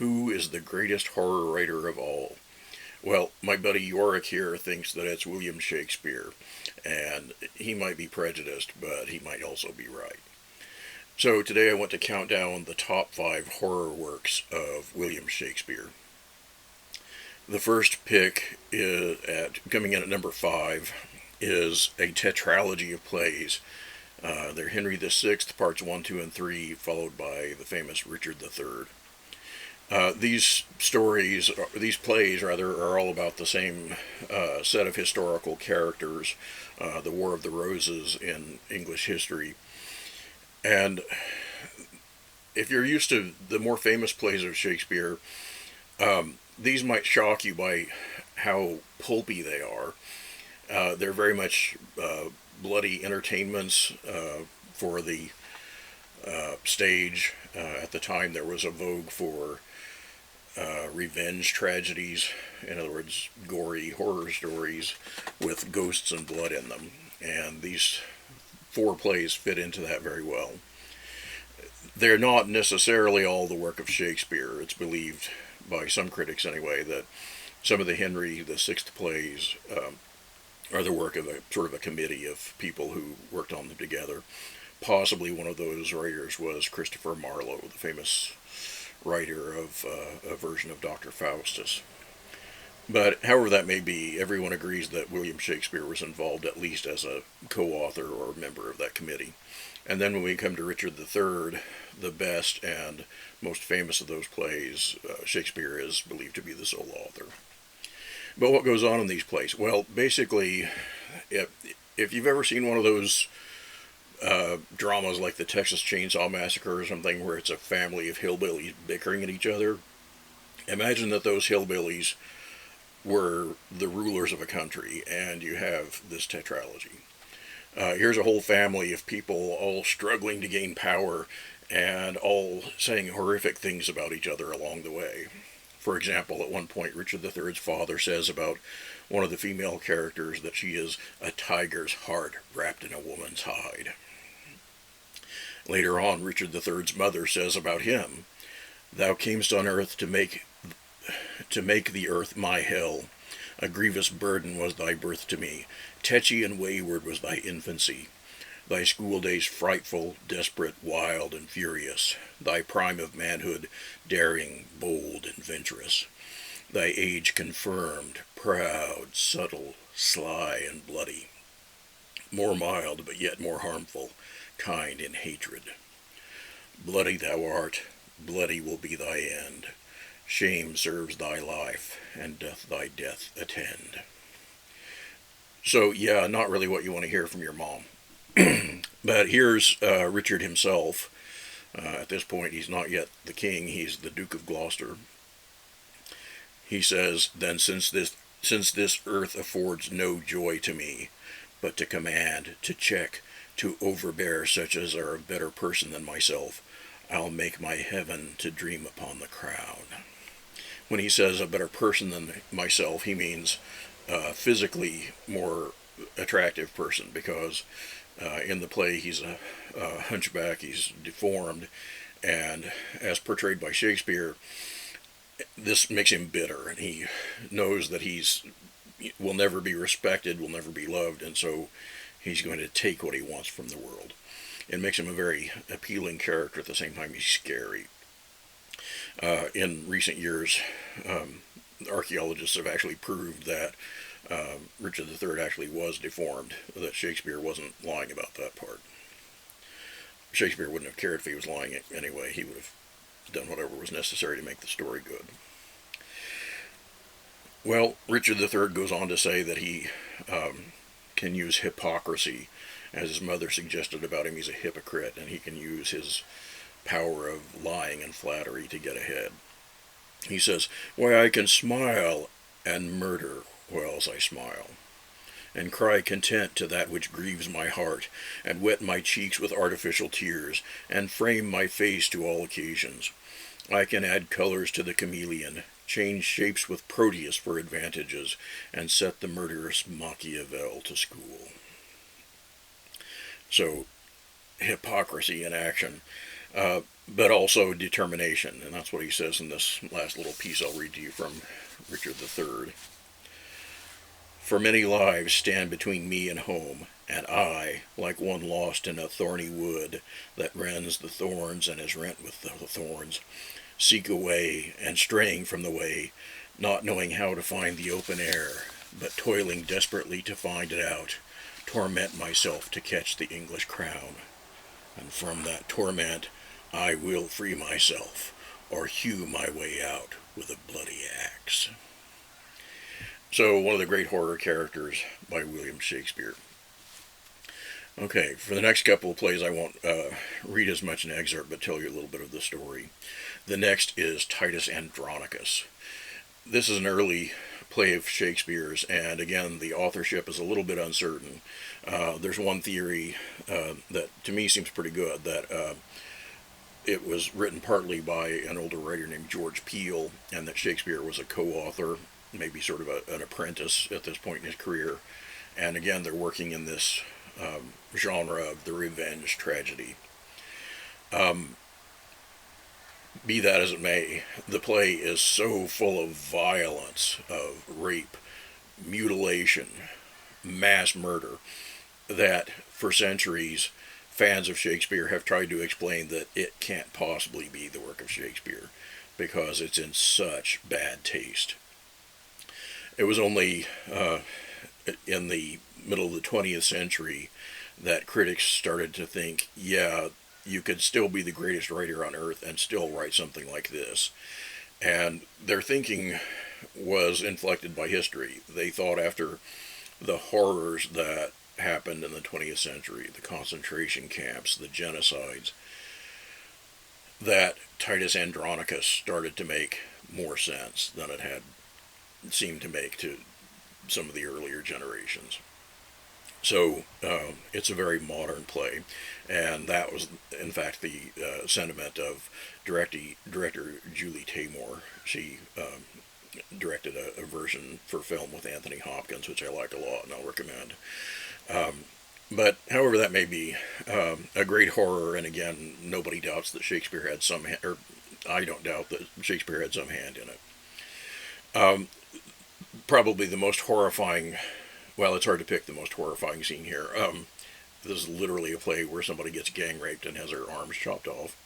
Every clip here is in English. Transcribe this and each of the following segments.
Who is the greatest horror writer of all? Well, my buddy Yorick here thinks that it's William Shakespeare, and he might be prejudiced, but he might also be right. So today I want to count down the top 5 horror works of William Shakespeare. The first pick coming in at number 5 is a tetralogy of plays. They're Henry VI, parts 1, 2, and 3, followed by the famous Richard III. These plays, are all about the same set of historical characters, the War of the Roses in English history. And if you're used to the more famous plays of Shakespeare, these might shock you by how pulpy they are. They're very much bloody entertainments for the stage. At the time, there was a vogue for revenge tragedies, in other words, gory horror stories with ghosts and blood in them. And these 4 plays fit into that very well. They're not necessarily all the work of Shakespeare. It's believed, by some critics anyway, that some of the Henry VI plays are the work of a committee of people who worked on them together. Possibly one of those writers was Christopher Marlowe, the famous writer of a version of Dr. Faustus. But however that may be, everyone agrees that William Shakespeare was involved at least as a co-author or member of that committee. And then when we come to Richard III, the best and most famous of those plays, Shakespeare is believed to be the sole author. But what goes on in these plays? Well, basically, if you've ever seen one of those dramas like the Texas Chainsaw Massacre or something, where it's a family of hillbillies bickering at each other, imagine that those hillbillies were the rulers of a country, and you have this tetralogy. Here's a whole family of people all struggling to gain power and all saying horrific things about each other along the way. For example, at one point, Richard III's father says about one of the female characters that she is a tiger's heart wrapped in a woman's hide. Later on, Richard III's mother says about him, "Thou camest on earth to make the earth my hell. A grievous burden was thy birth to me. Tetchy and wayward was thy infancy. Thy school days frightful, desperate, wild, and furious. Thy prime of manhood, daring, bold, and venturous. Thy age confirmed, proud, subtle, sly, and bloody. More mild, but yet more harmful, kind in hatred. Bloody thou art, bloody will be thy end. Shame serves thy life, and doth thy death attend." So, yeah, not really what you want to hear from your mom. But here's Richard himself. At this point, he's not yet the king, he's the Duke of Gloucester. He says, "Then since this earth affords no joy to me, but to command, to check, to overbear such as are of better person than myself, I'll make my heaven to dream upon the crown." When he says a better person than myself, he means physically more attractive person, because in the play he's a hunchback, he's deformed, and as portrayed by Shakespeare, this makes him bitter, and he knows that will never be respected, will never be loved, and so he's going to take what he wants from the world. It makes him a very appealing character. At the same time, he's scary. In recent years, archaeologists have actually proved that Richard III actually was deformed, that Shakespeare wasn't lying about that part. Shakespeare wouldn't have cared if he was lying anyway. He would have done whatever was necessary to make the story good. Well, Richard III goes on to say that he can use hypocrisy. As his mother suggested about him, he's a hypocrite, and he can use his power of lying and flattery to get ahead. He says, "Why, I can smile and murder whiles I smile, and cry content to that which grieves my heart, and wet my cheeks with artificial tears, and frame my face to all occasions. I can add colors to the chameleon, change shapes with Proteus for advantages, and set the murderous Machiavel to school." So, hypocrisy in action. but also determination. And that's what he says in this last little piece I'll read to you from Richard III. For many lives stand between me and home, and I, like one lost in a thorny wood that rends the thorns and is rent with the thorns, seek a way, and straying from the way, not knowing how to find the open air, but toiling desperately to find it out, torment myself to catch the English crown. And from that torment I will free myself, or hew my way out with a bloody axe. So, one of the great horror characters by William Shakespeare. Okay, for the next couple of plays, I won't read as much an excerpt, but tell you a little bit of the story. The next is Titus Andronicus. This is an early play of Shakespeare's, and again, the authorship is a little bit uncertain. There's one theory that to me seems pretty good, that it was written partly by an older writer named George Peele, and that Shakespeare was a co-author, maybe sort of an apprentice at this point in his career. And again, they're working in this genre of the revenge tragedy. Be that as it may, the play is so full of violence, of rape, mutilation, mass murder, that for centuries fans of Shakespeare have tried to explain that it can't possibly be the work of Shakespeare because it's in such bad taste. It was only in the middle of the 20th century that critics started to think, yeah, you could still be the greatest writer on earth and still write something like this. And their thinking was inflected by history. They thought after the horrors that happened in the 20th century, the concentration camps, the genocides, that Titus Andronicus started to make more sense than it had seemed to make to some of the earlier generations. So it's a very modern play, and that was, in fact, the sentiment of director Julie Taymor. She directed a version for film with Anthony Hopkins, which I liked a lot, and I'll recommend. But however that may be, a great horror, and again, nobody doubts that Shakespeare had some, or I don't doubt that Shakespeare had some hand in it. Probably the most horrifying, well, it's hard to pick the most horrifying scene here. This is literally a play where somebody gets gang raped and has their arms chopped off,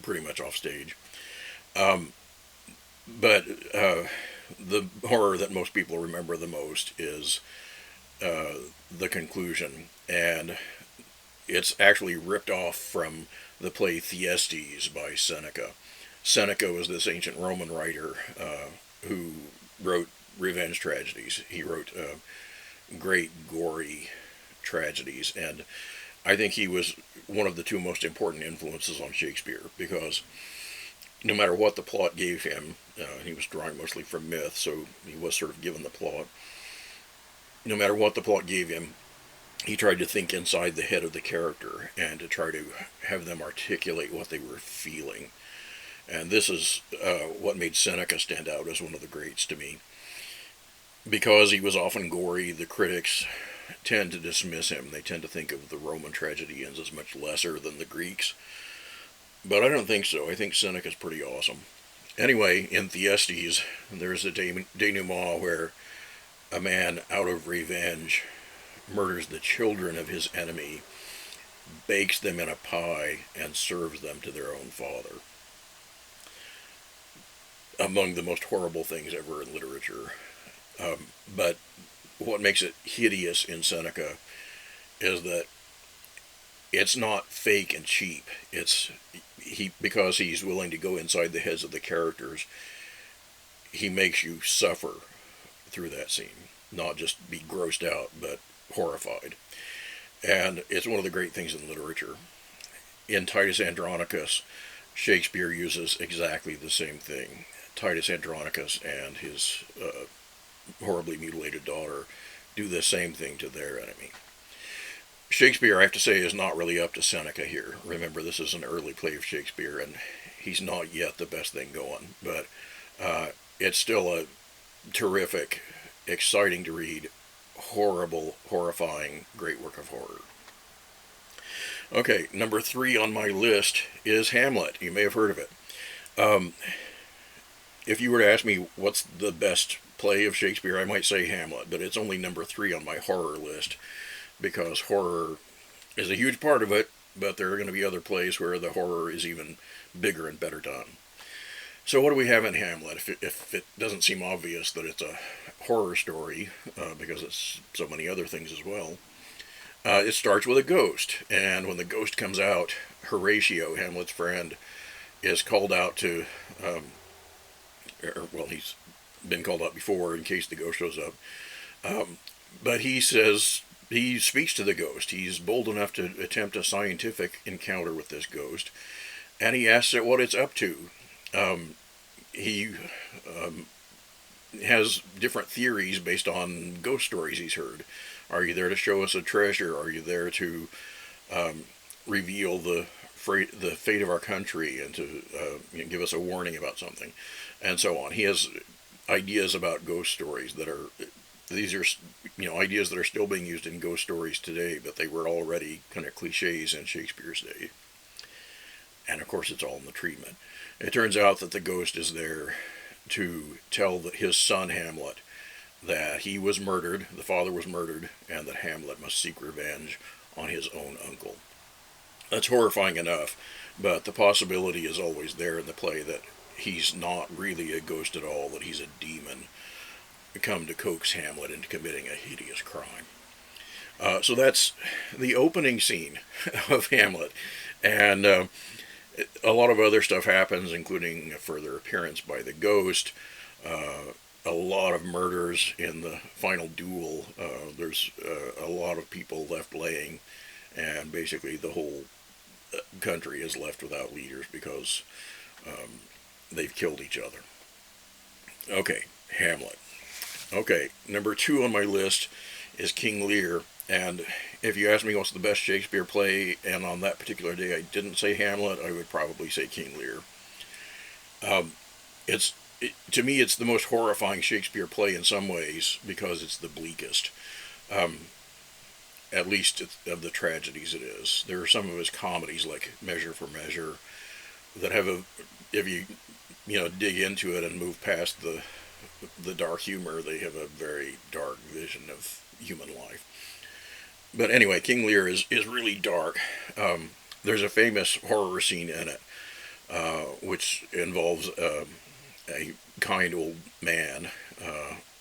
pretty much off stage. But the horror that most people remember the most is the conclusion, and it's actually ripped off from the play Thyestes by Seneca. Seneca was this ancient Roman writer who wrote revenge tragedies. He wrote great gory tragedies, and I think he was one of the two most important influences on Shakespeare, because no matter what the plot gave him, he was drawing mostly from myth, so he was sort of given the plot. No matter what the plot gave him, he tried to think inside the head of the character and to try to have them articulate what they were feeling. And this is what made Seneca stand out as one of the greats to me. Because he was often gory, the critics tend to dismiss him. They tend to think of the Roman tragedians as much lesser than the Greeks. But I don't think so. I think Seneca's pretty awesome. Anyway, in Thyestes, there's a denouement where a man, out of revenge, murders the children of his enemy, bakes them in a pie, and serves them to their own father. Among the most horrible things ever in literature. But what makes it hideous in Seneca is that it's not fake and cheap. Because he's willing to go inside the heads of the characters, he makes you suffer through that scene. Not just be grossed out, but horrified. And it's one of the great things in literature. In Titus Andronicus, Shakespeare uses exactly the same thing. Titus Andronicus and his horribly mutilated daughter do the same thing to their enemy. Shakespeare, I have to say, is not really up to Seneca here. Remember, this is an early play of Shakespeare, and he's not yet the best thing going. But it's still a terrific, exciting to read, horrible, horrifying, great work of horror. Okay, number 3 on my list is Hamlet. You may have heard of it. Um, if you were to ask me what's the best play of Shakespeare, I might say Hamlet, but it's only number 3 on my horror list because horror is a huge part of it, but there are going to be other plays where the horror is even bigger and better done. So, what do we have in Hamlet? If it doesn't seem obvious that it's a horror story, because it's so many other things as well, it starts with a ghost. And when the ghost comes out, Horatio, Hamlet's friend, is called out to, well, he's been called out before in case the ghost shows up. But he speaks to the ghost. He's bold enough to attempt a scientific encounter with this ghost, and he asks it what it's up to. He has different theories based on ghost stories he's heard. Are you there to show us a treasure? Are you there to reveal the fate of our country and to give us a warning about something, and so on? He has ideas about ghost stories that are these are ideas that are still being used in ghost stories today, but they were already kind of cliches in Shakespeare's day. And of course, it's all in the treatment. It turns out that the ghost is there to tell his son Hamlet that he was murdered, the father was murdered, and that Hamlet must seek revenge on his own uncle. That's horrifying enough, but the possibility is always there in the play that he's not really a ghost at all, that he's a demon come to coax Hamlet into committing a hideous crime. So that's the opening scene of Hamlet, and a lot of other stuff happens, including a further appearance by the ghost. A lot of murders in the final duel. There's a lot of people left laying, and basically the whole country is left without leaders because they've killed each other. Okay, Hamlet. Okay, number 2 on my list is King Lear. And if you ask me what's the best Shakespeare play, and on that particular day I didn't say Hamlet, I would probably say King Lear. To me, it's the most horrifying Shakespeare play in some ways because it's the bleakest. At least of the tragedies it is. There are some of his comedies, like Measure for Measure, that have if you dig into it and move past the dark humor, they have a very dark vision of human life. But anyway, King Lear is really dark. There's a famous horror scene in it, which involves a kind old man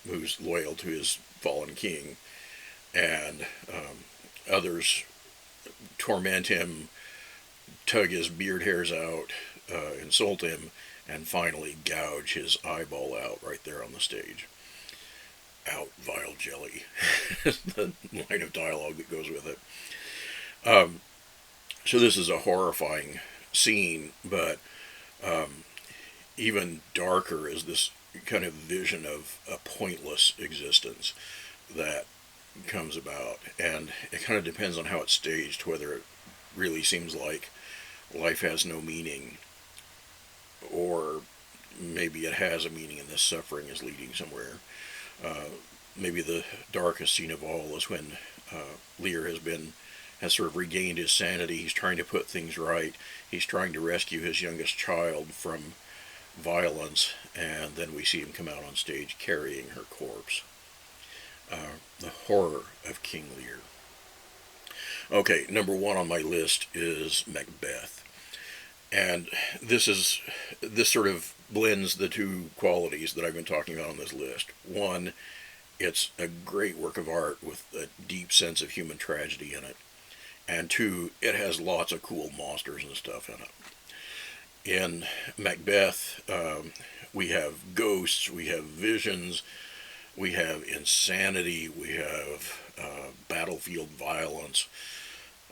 who's loyal to his fallen king, and others torment him, tug his beard hairs out, insult him, and finally gouge his eyeball out right there on the stage. Out, vile jelly. The line of dialogue that goes with it. So this is a horrifying scene, but even darker is this kind of vision of a pointless existence that comes about. And it kind of depends on how it's staged, whether it really seems like life has no meaning, or maybe it has a meaning and this suffering is leading somewhere. Maybe the darkest scene of all is when Lear has sort of regained his sanity. He's trying to put things right. He's trying to rescue his youngest child from violence, and then we see him come out on stage carrying her corpse. The horror of King Lear. Okay, number 1 on my list is Macbeth. And this sort of blends the two qualities that I've been talking about on this list. One, it's a great work of art with a deep sense of human tragedy in it. And 2, it has lots of cool monsters and stuff in it. In Macbeth, we have ghosts, we have visions, we have insanity, we have battlefield violence.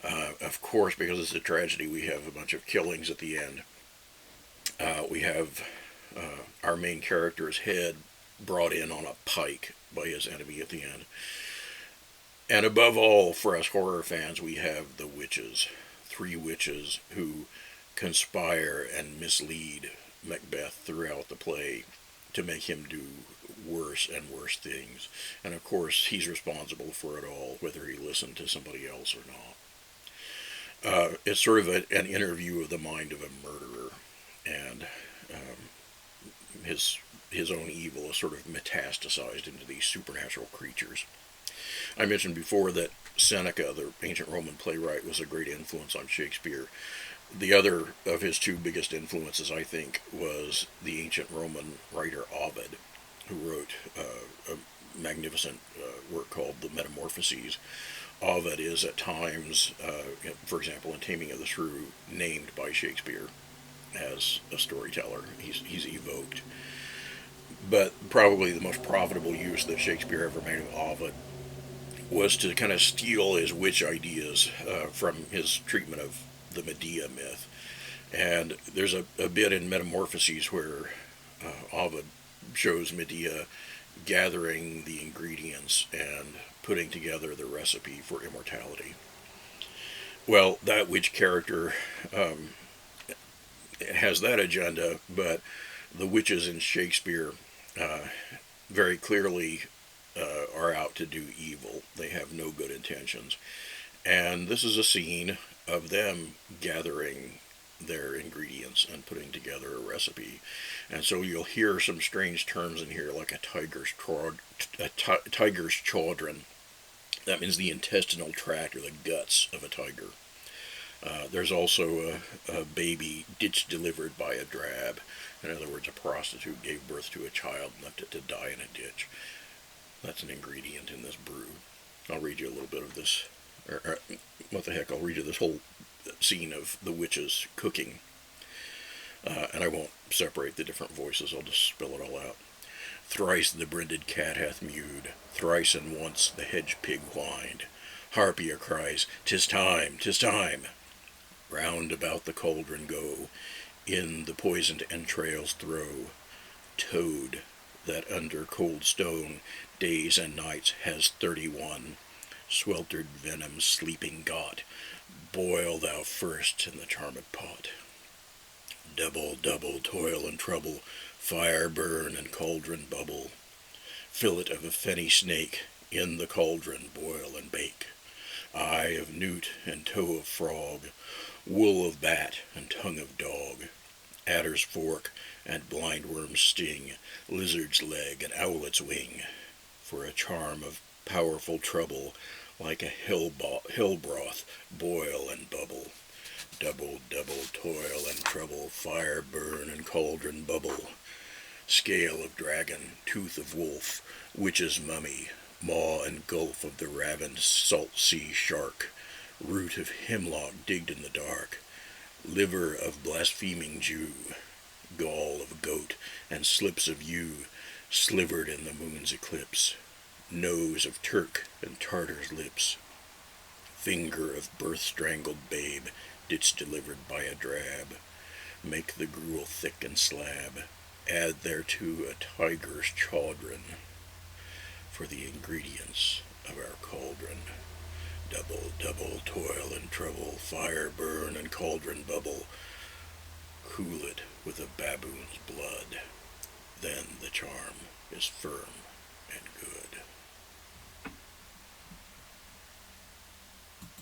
Of course, because it's a tragedy, we have a bunch of killings at the end. We have our main character's head brought in on a pike by his enemy at the end. And above all, for us horror fans, we have the witches. 3 witches who conspire and mislead Macbeth throughout the play to make him do worse and worse things. And of course, he's responsible for it all, whether he listened to somebody else or not. It's sort of an interview of the mind of a murderer, and his his own evil is sort of metastasized into these supernatural creatures. I mentioned before that Seneca, the ancient Roman playwright, was a great influence on Shakespeare. The other of his two biggest influences, I think, was the ancient Roman writer Ovid, who wrote a magnificent work called the Metamorphoses. Ovid is at times, for example, in Taming of the Shrew, named by Shakespeare as a storyteller. He's evoked. But probably the most profitable use that Shakespeare ever made of Ovid was to kind of steal his witch ideas from his treatment of the Medea myth. And there's a bit in Metamorphoses where Ovid shows Medea gathering the ingredients and putting together the recipe for immortality. Well, that witch character has that agenda, but the witches in Shakespeare very clearly are out to do evil. They have no good intentions. And this is a scene of them gathering their ingredients and putting together a recipe. And so you'll hear some strange terms in here like a tiger's chaudron. That means the intestinal tract or the guts of a tiger. There's also a baby ditch delivered by a drab. In other words, a prostitute gave birth to a child and left it to die in a ditch. That's an ingredient in this brew. I'll read you a little bit of this. What the heck, I'll read you this whole scene of the witches cooking. And I won't separate the different voices, I'll just spell it all out. Thrice the brinded cat hath mewed, thrice and once the hedge pig whined. Harpier cries, 'Tis time, 'tis time. Round about the cauldron go, in the poisoned entrails throw. Toad, that under cold stone days and nights has 31 sweltered venom sleeping got, boil thou first in the charmed pot. Double, double toil and trouble, fire burn and cauldron bubble. Fillet of a fenny snake, in the cauldron boil and bake. Eye of newt and toe of frog, wool of bat and tongue of dog. Adder's fork and blindworm's sting, lizard's leg and owlet's wing. For a charm of powerful trouble, like a hell broth, boil and bubble. Double, double toil and trouble, fire burn and cauldron bubble. Scale of dragon, tooth of wolf, witch's mummy, maw and gulf of the ravened salt sea shark, root of hemlock digged in the dark, liver of blaspheming Jew, gall of goat and slips of yew, slivered in the moon's eclipse, nose of Turk and Tartar's lips, finger of birth-strangled babe, ditch delivered by a drab. Make the gruel thick and slab, add thereto a tiger's chaudron, for the ingredients of our cauldron. Double, double toil and trouble, fire burn and cauldron bubble. Cool it with a baboon's blood, then the charm is firm and good.